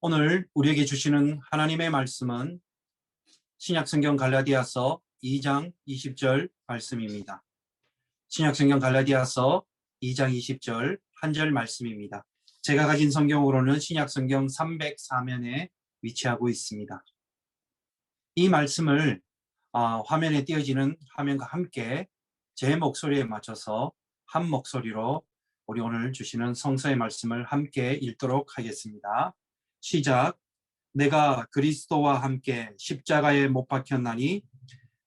오늘 우리에게 주시는 하나님의 말씀은 신약성경 갈라디아서 2장 20절 말씀입니다. 신약성경 갈라디아서 2장 20절 한 절 말씀입니다. 제가 가진 성경으로는 신약성경 304면에 위치하고 있습니다. 이 말씀을 화면에 띄어지는 화면과 함께 제 목소리에 맞춰서 한 목소리로 우리 오늘 주시는 성서의 말씀을 함께 읽도록 하겠습니다. 시작. 내가 그리스도와 함께 십자가에 못 박혔나니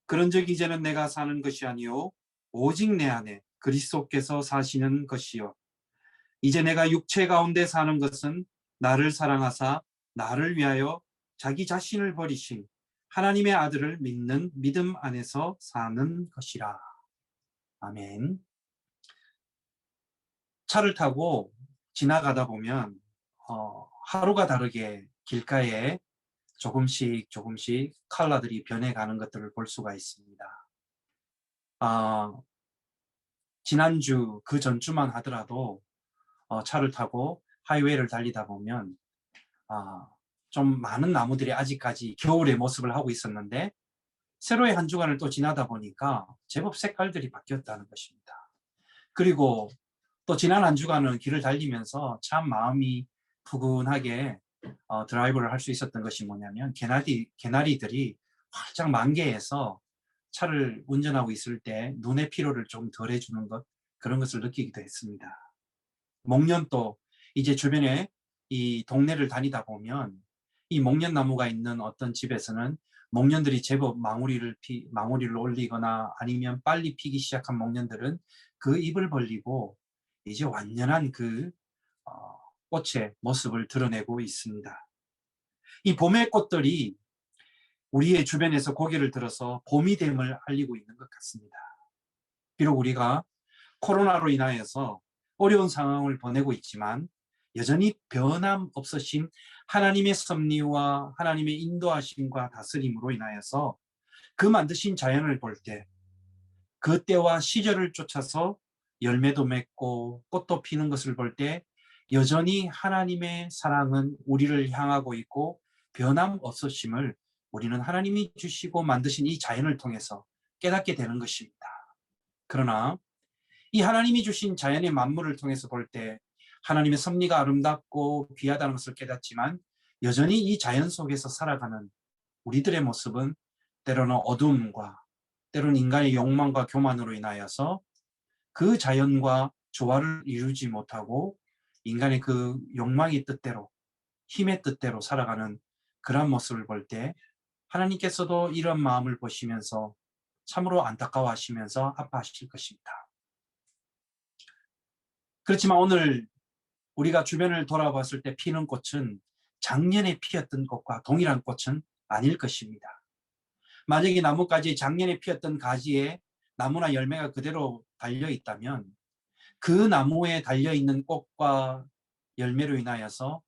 그런즉 이제는 내가 사는 것이 아니요 오직 내 안에 그리스도께서 사시는 것이요 이제 내가 육체 가운데 사는 것은 나를 사랑하사 나를 위하여 자기 자신을 버리신 하나님의 아들을 믿는 믿음 안에서 사는 것이라. 아멘. 차를 타고 지나가다 보면 하루가 다르게 길가에 조금씩 컬러들이 변해가는 것들을 볼 수가 있습니다. 지난주 그 전주만 하더라도 차를 타고 하이웨이를 달리다 보면 좀 많은 나무들이 아직까지 겨울의 모습을 하고 있었는데 새로의 한 주간을 또 지나다 보니까 제법 색깔들이 바뀌었다는 것입니다. 그리고 또 지난 한 주간은 길을 달리면서 참 마음이 푸근하게 드라이브를 할 수 있었던 것이 뭐냐면 개나리들이 활짝 만개해서 차를 운전하고 있을 때 눈의 피로를 좀 덜 해주는 것, 그런 것을 느끼기도 했습니다. 목련도 이제 주변에 이 동네를 다니다 보면 이 목련나무가 있는 어떤 집에서는 목련들이 제법 망우리를 올리거나 아니면 빨리 피기 시작한 목련들은 그 잎을 벌리고 이제 완연한 그 꽃의 모습을 드러내고 있습니다. 이 봄의 꽃들이 우리의 주변에서 고개를 들어서 봄이 됨을 알리고 있는 것 같습니다. 비록 우리가 코로나로 인하여서 어려운 상황을 보내고 있지만 여전히 변함없으신 하나님의 섭리와 하나님의 인도하심과 다스림으로 인하여서 그 만드신 자연을 볼 때 그 때와 시절을 쫓아서 열매도 맺고 꽃도 피는 것을 볼 때 여전히 하나님의 사랑은 우리를 향하고 있고 변함없으심을 우리는 하나님이 주시고 만드신 이 자연을 통해서 깨닫게 되는 것입니다. 그러나 이 하나님이 주신 자연의 만물을 통해서 볼 때 하나님의 섭리가 아름답고 귀하다는 것을 깨닫지만 여전히 이 자연 속에서 살아가는 우리들의 모습은 때로는 어둠과 때로는 인간의 욕망과 교만으로 인하여서 그 자연과 조화를 이루지 못하고 인간의 그 욕망의 뜻대로 힘의 뜻대로 살아가는 그런 모습을 볼 때 하나님께서도 이런 마음을 보시면서 참으로 안타까워하시면서 아파하실 것입니다. 그렇지만 오늘 우리가 주변을 돌아봤을 때 피는 꽃은 작년에 피었던 꽃과 동일한 꽃은 아닐 것입니다. 만약에 나뭇가지에 작년에 피었던 가지에 나무나 열매가 그대로 달려있다면 그 나무에 달려있는 꽃과 열매로 인하여서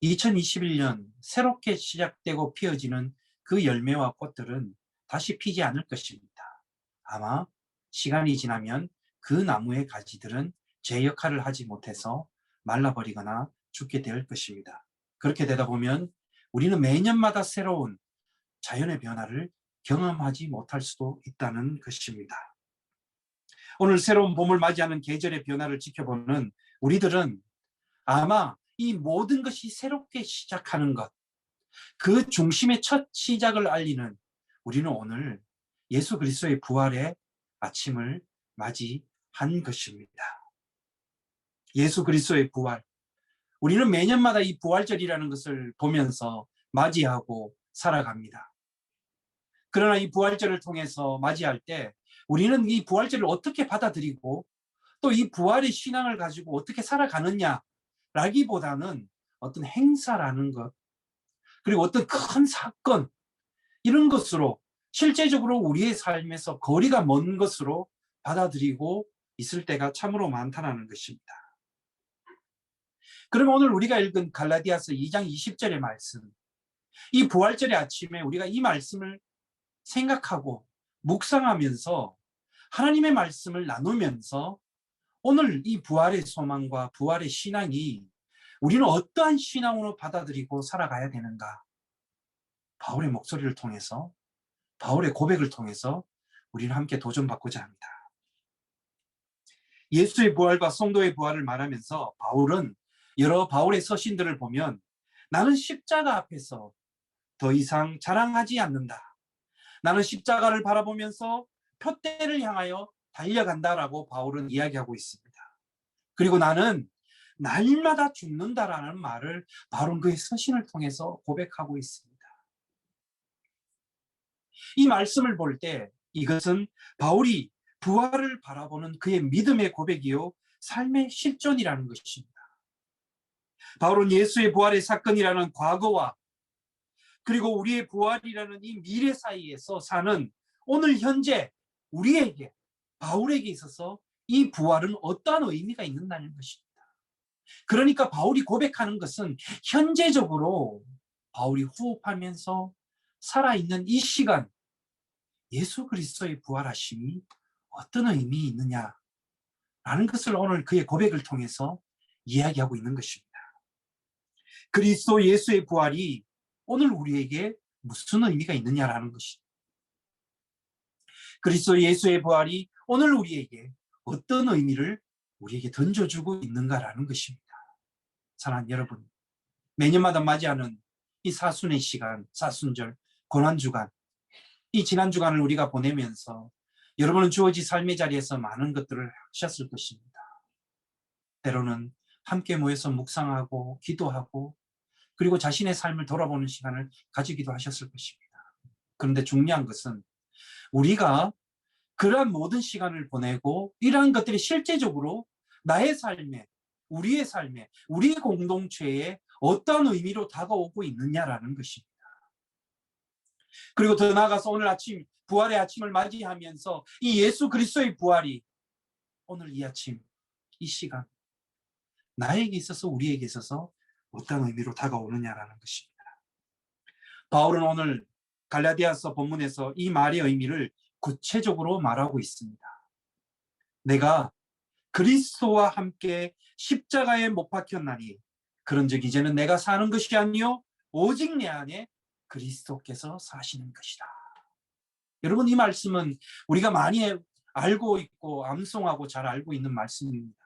2021년 새롭게 시작되고 피어지는 그 열매와 꽃들은 다시 피지 않을 것입니다. 아마 시간이 지나면 그 나무의 가지들은 제 역할을 하지 못해서 말라버리거나 죽게 될 것입니다. 그렇게 되다 보면 우리는 매년마다 새로운 자연의 변화를 경험하지 못할 수도 있다는 것입니다. 오늘 새로운 봄을 맞이하는 계절의 변화를 지켜보는 우리들은 아마 이 모든 것이 새롭게 시작하는 것, 그 중심의 첫 시작을 알리는 우리는 오늘 예수 그리스도의 부활의 아침을 맞이한 것입니다. 예수 그리스도의 부활. 우리는 매년마다 이 부활절이라는 것을 보면서 맞이하고 살아갑니다. 그러나 이 부활절을 통해서 맞이할 때 우리는 이 부활절을 어떻게 받아들이고 또 이 부활의 신앙을 가지고 어떻게 살아가느냐라기보다는 어떤 행사라는 것, 그리고 어떤 큰 사건, 이런 것으로 실제적으로 우리의 삶에서 거리가 먼 것으로 받아들이고 있을 때가 참으로 많다는 것입니다. 그러면 오늘 우리가 읽은 갈라디아서 2장 20절의 말씀, 이 부활절의 아침에 우리가 이 말씀을 생각하고 묵상하면서 하나님의 말씀을 나누면서 오늘 이 부활의 소망과 부활의 신앙이 우리는 어떠한 신앙으로 받아들이고 살아가야 되는가? 바울의 목소리를 통해서, 바울의 고백을 통해서 우리는 함께 도전받고자 합니다. 예수의 부활과 성도의 부활을 말하면서 바울은 여러 바울의 서신들을 보면 나는 십자가 앞에서 더 이상 자랑하지 않는다. 나는 십자가를 바라보면서 표대를 향하여 달려간다라고 바울은 이야기하고 있습니다. 그리고 나는 날마다 죽는다라는 말을 바울은 그의 서신을 통해서 고백하고 있습니다. 이 말씀을 볼 때 이것은 바울이 부활을 바라보는 그의 믿음의 고백이요 삶의 실존이라는 것입니다. 바울은 예수의 부활의 사건이라는 과거와 그리고 우리의 부활이라는 이 미래 사이에서 사는 오늘 현재 우리에게, 바울에게 있어서 이 부활은 어떠한 의미가 있는다는 것입니다. 그러니까 바울이 고백하는 것은 현재적으로 바울이 호흡하면서 살아있는 이 시간, 예수 그리스도의 부활하심이 어떤 의미 있느냐라는 것을 오늘 그의 고백을 통해서 이야기하고 있는 것입니다. 그리스도 예수의 부활이 오늘 우리에게 무슨 의미가 있느냐라는 것입니다. 그리스도 예수의 부활이 오늘 우리에게 어떤 의미를 우리에게 던져주고 있는가라는 것입니다. 사랑하는 여러분, 매년마다 맞이하는 이 사순의 시간, 사순절, 고난주간, 이 지난 주간을 우리가 보내면서 여러분은 주어진 삶의 자리에서 많은 것들을 하셨을 것입니다. 때로는 함께 모여서 묵상하고 기도하고 그리고 자신의 삶을 돌아보는 시간을 가지기도 하셨을 것입니다. 그런데 중요한 것은 우리가 그러한 모든 시간을 보내고 이러한 것들이 실제적으로 나의 삶에, 우리의 삶에, 우리 공동체에 어떤 의미로 다가오고 있느냐라는 것입니다. 그리고 더 나아가서 오늘 아침, 부활의 아침을 맞이하면서 이 예수 그리스도의 부활이 오늘 이 아침, 이 시간 나에게 있어서 우리에게 있어서 어떤 의미로 다가오느냐라는 것입니다. 바울은 오늘 갈라디아서 본문에서 이 말의 의미를 구체적으로 말하고 있습니다. 내가 그리스도와 함께 십자가에 못 박혔나니 그런즉 이제는 내가 사는 것이 아니요 오직 내 안에 그리스도께서 사시는 것이다. 여러분, 이 말씀은 우리가 많이 알고 있고 암송하고 잘 알고 있는 말씀입니다.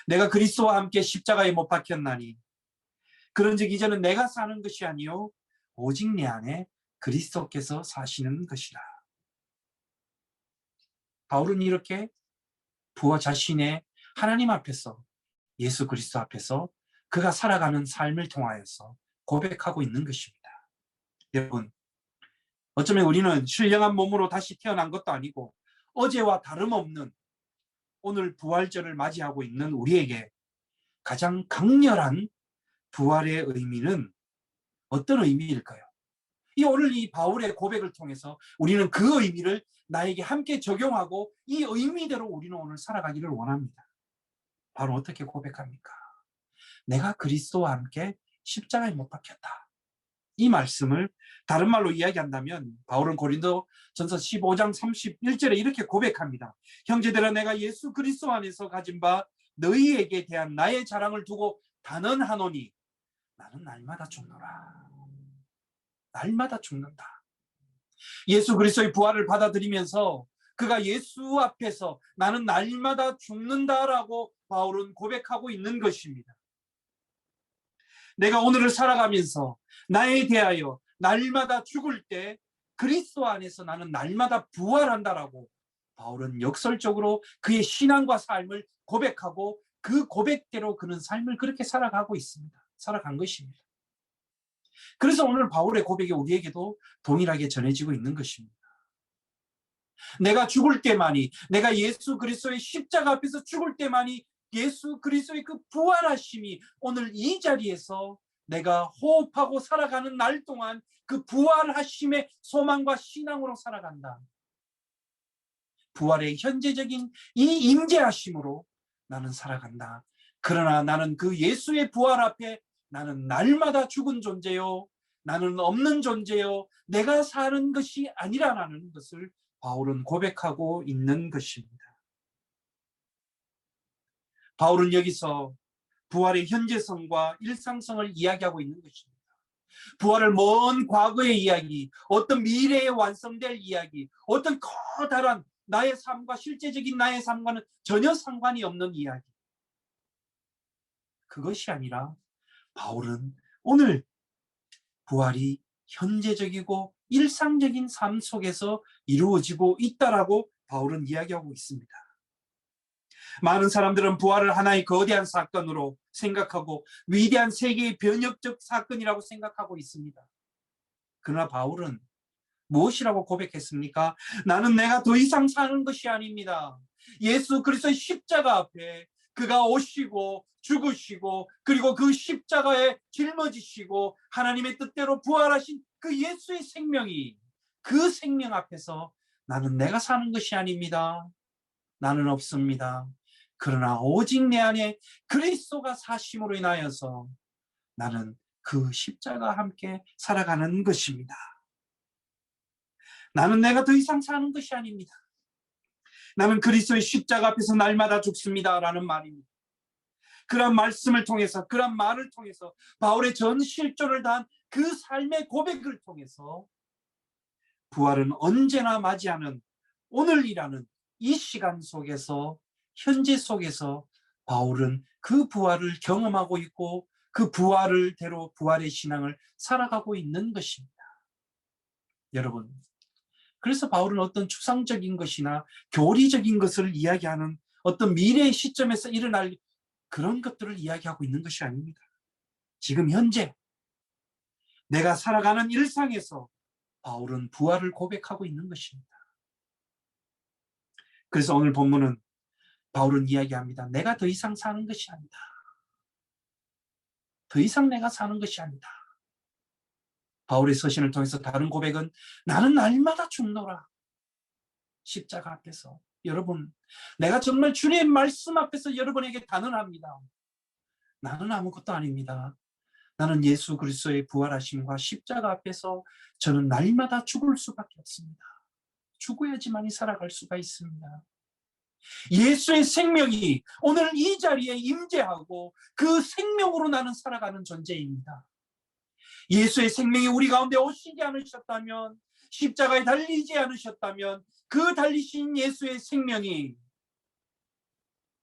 내가 그리스도와 함께 십자가에 못 박혔나니 그런즉 이제는 내가 사는 것이 아니요 오직 내 안에 그리스도께서 사시는 것이다. 바울은 이렇게 부하 자신의 하나님 앞에서, 예수 그리스도 앞에서 그가 살아가는 삶을 통하여서 고백하고 있는 것입니다. 여러분, 어쩌면 우리는 신령한 몸으로 다시 태어난 것도 아니고 어제와 다름없는 오늘 부활절을 맞이하고 있는 우리에게 가장 강렬한 부활의 의미는 어떤 의미일까요? 오늘 이 바울의 고백을 통해서 우리는 그 의미를 나에게 함께 적용하고 이 의미대로 우리는 오늘 살아가기를 원합니다. 바로 어떻게 고백합니까? 내가 그리스도와 함께 십자가에 못 박혔다. 이 말씀을 다른 말로 이야기한다면 바울은 고린도전서 15장 31절에 이렇게 고백합니다. 형제들아, 내가 예수 그리스도 안에서 가진 바 너희에게 대한 나의 자랑을 두고 단언하노니 나는 날마다 죽노라. 날마다 죽는다. 예수 그리스도의 부활을 받아들이면서 그가 예수 앞에서 나는 날마다 죽는다라고 바울은 고백하고 있는 것입니다. 내가 오늘을 살아가면서 나에 대하여 날마다 죽을 때 그리스도 안에서 나는 날마다 부활한다라고 바울은 역설적으로 그의 신앙과 삶을 고백하고 그 고백대로 그는 삶을 그렇게 살아가고 있습니다. 살아간 것입니다. 그래서 오늘 바울의 고백이 우리에게도 동일하게 전해지고 있는 것입니다. 내가 죽을 때만이, 내가 예수 그리스도의 십자가 앞에서 죽을 때만이 예수 그리스도의 그 부활하심이 오늘 이 자리에서 내가 호흡하고 살아가는 날 동안 그 부활하심의 소망과 신앙으로 살아간다. 부활의 현재적인 이 임재하심으로 나는 살아간다. 그러나 나는 그 예수의 부활 앞에 나는 날마다 죽은 존재요, 나는 없는 존재요, 내가 사는 것이 아니라는 것을 바울은 고백하고 있는 것입니다. 바울은 여기서 부활의 현재성과 일상성을 이야기하고 있는 것입니다. 부활을 먼 과거의 이야기, 어떤 미래에 완성될 이야기, 어떤 커다란 나의 삶과 실제적인 나의 삶과는 전혀 상관이 없는 이야기. 그것이 아니라 바울은 오늘 부활이 현재적이고 일상적인 삶 속에서 이루어지고 있다라고 바울은 이야기하고 있습니다. 많은 사람들은 부활을 하나의 거대한 사건으로 생각하고 위대한 세계의 변혁적 사건이라고 생각하고 있습니다. 그러나 바울은 무엇이라고 고백했습니까? 나는 내가 더 이상 사는 것이 아닙니다. 예수 그리스도의 십자가 앞에 그가 오시고 죽으시고 그리고 그 십자가에 짊어지시고 하나님의 뜻대로 부활하신 그 예수의 생명이 그 생명 앞에서 나는 내가 사는 것이 아닙니다. 나는 없습니다. 그러나 오직 내 안에 그리스도가 사심으로 인하여서 나는 그 십자가와 함께 살아가는 것입니다. 나는 내가 더 이상 사는 것이 아닙니다. 나는 그리스도의 십자가 앞에서 날마다 죽습니다. 라는 말입니다. 그런 말씀을 통해서, 그런 말을 통해서 바울의 전 실존을 다한 그 삶의 고백을 통해서 부활은 언제나 맞이하는 오늘이라는 이 시간 속에서, 현재 속에서 바울은 그 부활을 경험하고 있고 그 부활을 대로 부활의 신앙을 살아가고 있는 것입니다. 여러분, 그래서 바울은 어떤 추상적인 것이나 교리적인 것을 이야기하는 어떤 미래의 시점에서 일어날 그런 것들을 이야기하고 있는 것이 아닙니다. 지금 현재 내가 살아가는 일상에서 바울은 부활을 고백하고 있는 것입니다. 그래서 오늘 본문은 바울은 이야기합니다. 내가 더 이상 사는 것이 아니다. 더 이상 내가 사는 것이 아니다. 바울의 서신을 통해서 다른 고백은 나는 날마다 죽노라. 십자가 앞에서. 여러분, 내가 정말 주님의 말씀 앞에서 여러분에게 단언합니다. 나는 아무것도 아닙니다. 나는 예수 그리스도의 부활하심과 십자가 앞에서 저는 날마다 죽을 수밖에 없습니다. 죽어야지만이 살아갈 수가 있습니다. 예수의 생명이 오늘 이 자리에 임재하고 그 생명으로 나는 살아가는 존재입니다. 예수의 생명이 우리 가운데 오시지 않으셨다면, 십자가에 달리지 않으셨다면 그 달리신 예수의 생명이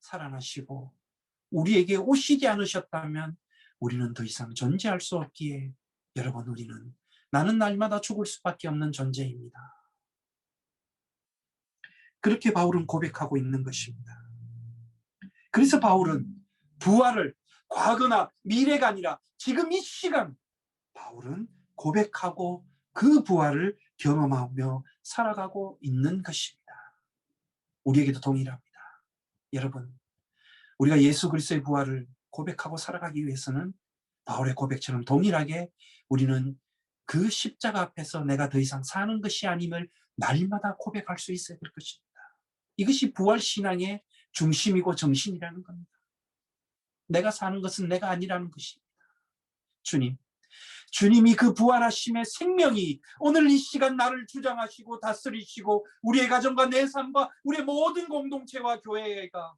살아나시고 우리에게 오시지 않으셨다면 우리는 더 이상 존재할 수 없기에 여러분, 우리는 나는 날마다 죽을 수밖에 없는 존재입니다. 그렇게 바울은 고백하고 있는 것입니다. 그래서 바울은 부활을 과거나 미래가 아니라 지금 이 시간 바울은 고백하고 그 부활을 경험하며 살아가고 있는 것입니다. 우리에게도 동일합니다. 여러분, 우리가 예수 그리스도의 부활을 고백하고 살아가기 위해서는 바울의 고백처럼 동일하게 우리는 그 십자가 앞에서 내가 더 이상 사는 것이 아님을 날마다 고백할 수 있어야 될 것입니다. 이것이 부활신앙의 중심이고 정신이라는 겁니다. 내가 사는 것은 내가 아니라는 것입니다. 주님이 그 부활하심의 생명이 오늘 이 시간 나를 주장하시고 다스리시고 우리의 가정과 내 삶과 우리의 모든 공동체와 교회가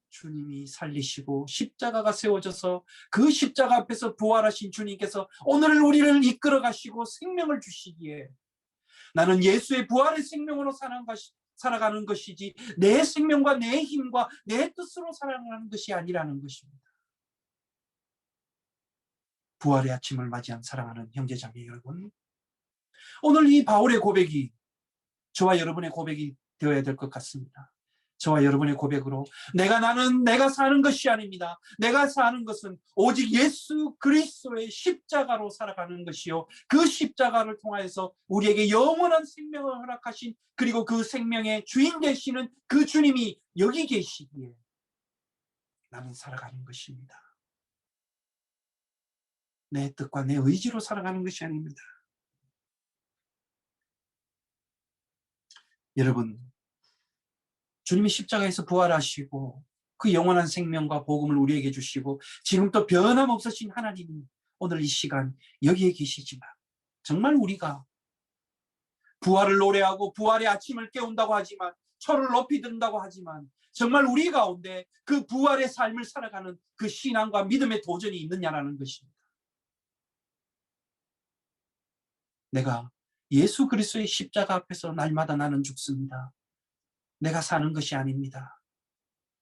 주님이 살리시고 십자가가 세워져서 그 십자가 앞에서 부활하신 주님께서 오늘 우리를 이끌어 가시고 생명을 주시기에 나는 예수의 부활의 생명으로 살아가는 것이지 내 생명과 내 힘과 내 뜻으로 살아가는 것이 아니라는 것입니다. 부활의 아침을 맞이한 사랑하는 형제자매 여러분, 오늘 이 바울의 고백이 저와 여러분의 고백이 되어야 될 것 같습니다. 저와 여러분의 고백으로 내가 사는 것이 아닙니다. 내가 사는 것은 오직 예수 그리스도의 십자가로 살아가는 것이요, 그 십자가를 통하여서 우리에게 영원한 생명을 허락하신, 그리고 그 생명의 주인 되시는 그 주님이 여기 계시기에 나는 살아가는 것입니다. 내 뜻과 내 의지로 살아가는 것이 아닙니다. 여러분, 주님이 십자가에서 부활하시고 그 영원한 생명과 복음을 우리에게 주시고 지금 또 변함없으신 하나님이 오늘 이 시간 여기에 계시지만, 정말 우리가 부활을 노래하고 부활의 아침을 깨운다고 하지만, 철을 높이 든다고 하지만 정말 우리 가운데 그 부활의 삶을 살아가는 그 신앙과 믿음의 도전이 있느냐라는 것입니다. 내가 예수 그리스도의 십자가 앞에서 날마다 나는 죽습니다. 내가 사는 것이 아닙니다.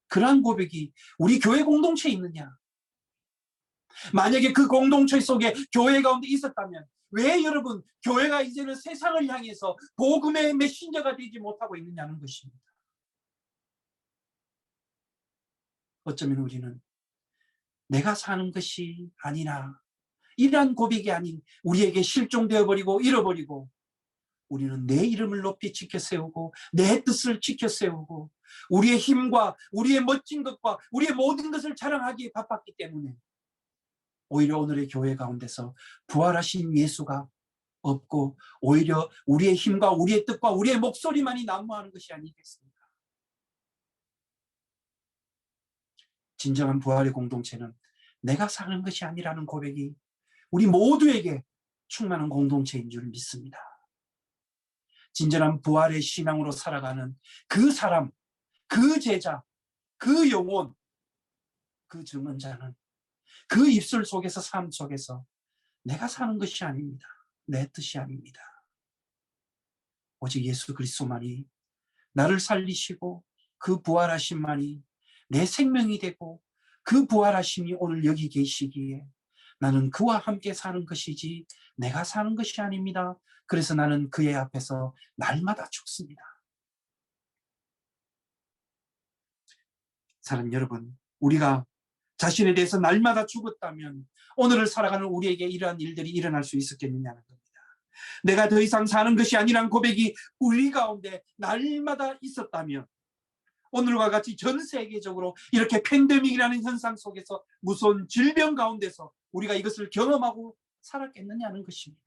그러한 고백이 우리 교회 공동체에 있느냐? 만약에 그 공동체 속에 교회 가운데 있었다면 왜 여러분 교회가 이제는 세상을 향해서 복음의 메신저가 되지 못하고 있느냐는 것입니다. 어쩌면 우리는 내가 사는 것이 아니라 이러한 고백이 아닌 우리에게 실종되어 버리고 잃어버리고 우리는 내 이름을 높이 지켜 세우고 내 뜻을 지켜 세우고 우리의 힘과 우리의 멋진 것과 우리의 모든 것을 자랑하기에 바빴기 때문에 오히려 오늘의 교회 가운데서 부활하신 예수가 없고 오히려 우리의 힘과 우리의 뜻과 우리의 목소리만이 난무하는 것이 아니겠습니까? 진정한 부활의 공동체는 내가 사는 것이 아니라는 고백이 우리 모두에게 충만한 공동체인 줄 믿습니다. 진정한 부활의 신앙으로 살아가는 그 사람, 그 제자, 그 영혼, 그 증언자는 그 입술 속에서 삶 속에서 내가 사는 것이 아닙니다. 내 뜻이 아닙니다. 오직 예수 그리스도만이 나를 살리시고 그 부활하심만이 내 생명이 되고 그 부활하심이 오늘 여기 계시기에 나는 그와 함께 사는 것이지 내가 사는 것이 아닙니다. 그래서 나는 그의 앞에서 날마다 죽습니다. 사랑하는 여러분, 우리가 자신에 대해서 날마다 죽었다면 오늘을 살아가는 우리에게 이러한 일들이 일어날 수 있었겠느냐는 겁니다. 내가 더 이상 사는 것이 아니라는 고백이 우리 가운데 날마다 있었다면 오늘과 같이 전 세계적으로 이렇게 팬데믹이라는 현상 속에서 무서운 질병 가운데서 우리가 이것을 경험하고 살았겠느냐는 것입니다.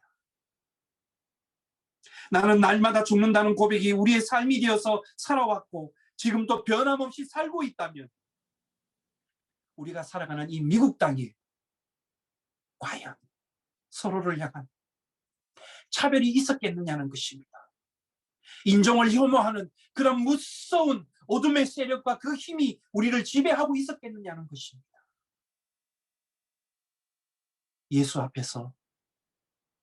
나는 날마다 죽는다는 고백이 우리의 삶이 되어서 살아왔고 지금도 변함없이 살고 있다면 우리가 살아가는 이 미국 땅에 과연 서로를 향한 차별이 있었겠느냐는 것입니다. 인종을 혐오하는 그런 무서운 어둠의 세력과 그 힘이 우리를 지배하고 있었겠느냐는 것입니다. 예수 앞에서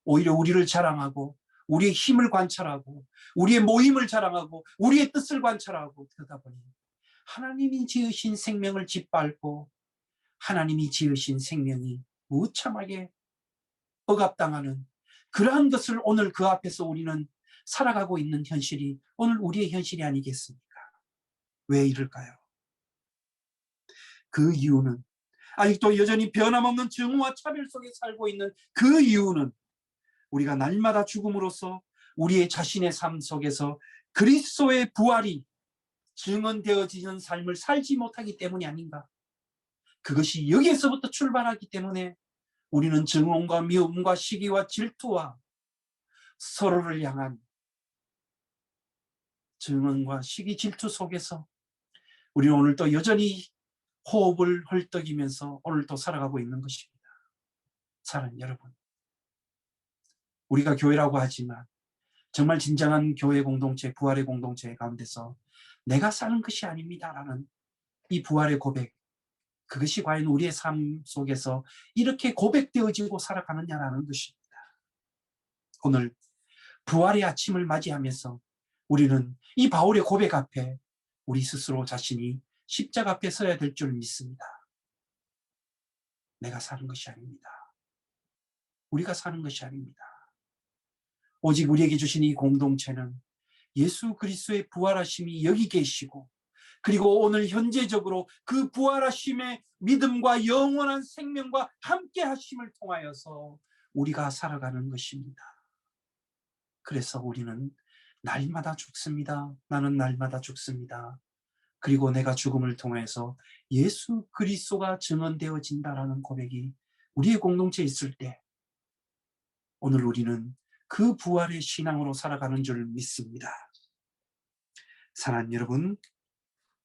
오히려 우리를 자랑하고 우리의 힘을 관찰하고 우리의 모임을 자랑하고 우리의 뜻을 관찰하고 그러다 보니 하나님이 지으신 생명을 짓밟고 하나님이 지으신 생명이 무참하게 억압당하는 그러한 것을 오늘 그 앞에서 우리는 살아가고 있는 현실이 오늘 우리의 현실이 아니겠습니까? 왜 이럴까요? 그 이유는 아직도 여전히 변함없는 증오와 차별 속에 살고 있는 그 이유는 우리가 날마다 죽음으로써 우리의 자신의 삶 속에서 그리스도의 부활이 증언되어지는 삶을 살지 못하기 때문이 아닌가? 그것이 여기에서부터 출발하기 때문에 우리는 증오와 미움과 시기와 질투와 서로를 향한 증언과 시기 질투 속에서 우리는 오늘도 여전히 호흡을 헐떡이면서 오늘도 살아가고 있는 것입니다. 사랑하는 여러분, 우리가 교회라고 하지만 정말 진정한 교회 공동체, 부활의 공동체 가운데서 내가 사는 것이 아닙니다라는 이 부활의 고백, 그것이 과연 우리의 삶 속에서 이렇게 고백되어지고 살아가느냐라는 것입니다. 오늘 부활의 아침을 맞이하면서 우리는 이 바울의 고백 앞에 우리 스스로 자신이 십자가 앞에 서야 될 줄 믿습니다. 내가 사는 것이 아닙니다. 우리가 사는 것이 아닙니다. 오직 우리에게 주신 이 공동체는 예수 그리스도의 부활하심이 여기 계시고 그리고 오늘 현재적으로 그 부활하심의 믿음과 영원한 생명과 함께 하심을 통하여서 우리가 살아가는 것입니다. 그래서 우리는 날마다 죽습니다. 나는 날마다 죽습니다. 그리고 내가 죽음을 통해서 예수 그리스도가 증언되어진다라는 고백이 우리의 공동체에 있을 때 오늘 우리는 그 부활의 신앙으로 살아가는 줄 믿습니다. 사랑하는 여러분,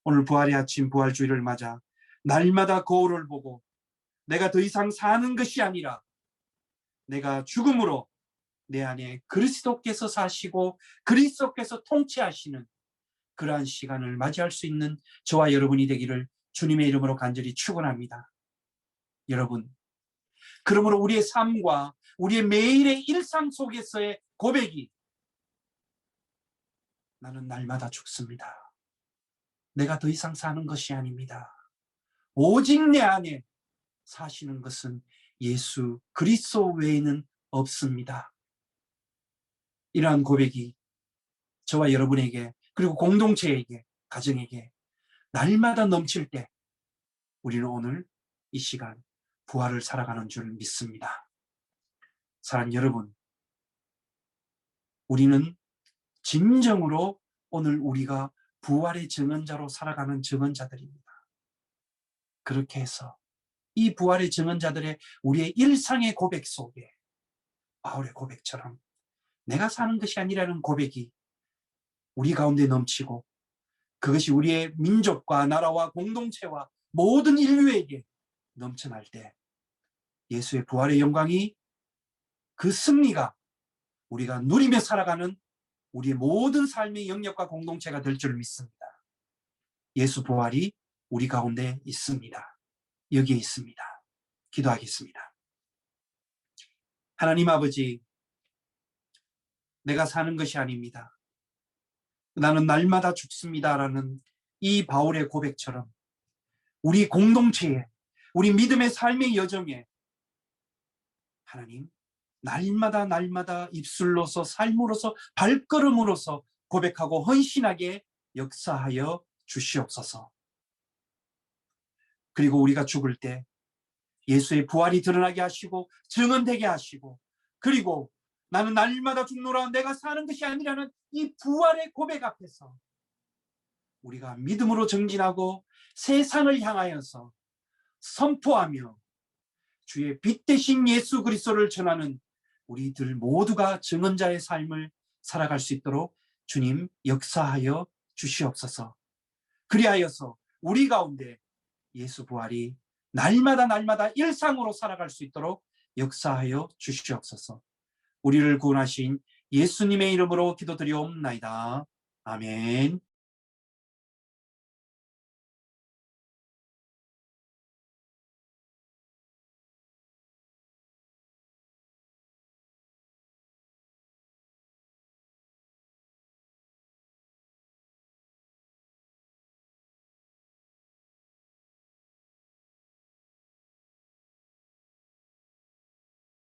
오늘 부활의 아침 부활주일을 맞아 날마다 거울을 보고 내가 더 이상 사는 것이 아니라 내가 죽음으로 내 안에 그리스도께서 사시고 그리스도께서 통치하시는 그러한 시간을 맞이할 수 있는 저와 여러분이 되기를 주님의 이름으로 간절히 축원합니다. 여러분, 그러므로 우리의 삶과 우리의 매일의 일상 속에서의 고백이 나는 날마다 죽습니다. 내가 더 이상 사는 것이 아닙니다. 오직 내 안에 사시는 것은 예수 그리스도 외에는 없습니다. 이러한 고백이 저와 여러분에게 그리고 공동체에게 가정에게 날마다 넘칠 때 우리는 오늘 이 시간 부활을 살아가는 줄 믿습니다. 사랑하는 여러분, 우리는 진정으로 오늘 우리가 부활의 증언자로 살아가는 증언자들입니다. 그렇게 해서 이 부활의 증언자들의 우리의 일상의 고백 속에 바울의 고백처럼 내가 사는 것이 아니라는 고백이 우리 가운데 넘치고 그것이 우리의 민족과 나라와 공동체와 모든 인류에게 넘쳐날 때 예수의 부활의 영광이 그 승리가 우리가 누리며 살아가는 우리의 모든 삶의 영역과 공동체가 될 줄 믿습니다. 예수 부활이 우리 가운데 있습니다. 여기에 있습니다. 기도하겠습니다. 하나님 아버지, 내가 사는 것이 아닙니다. 나는 날마다 죽습니다라는 이 바울의 고백처럼 우리 공동체에, 우리 믿음의 삶의 여정에 하나님, 날마다 입술로서 삶으로서 발걸음으로서 고백하고 헌신하게 역사하여 주시옵소서. 그리고 우리가 죽을 때 예수의 부활이 드러나게 하시고 증언되게 하시고 그리고 나는 날마다 죽노라 내가 사는 것이 아니라는 이 부활의 고백 앞에서 우리가 믿음으로 정진하고 세상을 향하여서 선포하며 주의 빛 대신 예수 그리스도를 전하는 우리들 모두가 증언자의 삶을 살아갈 수 있도록 주님 역사하여 주시옵소서. 그리하여서 우리 가운데 예수 부활이 날마다 일상으로 살아갈 수 있도록 역사하여 주시옵소서. 우리를 구원하신 예수님의 이름으로 기도드리옵나이다. 아멘.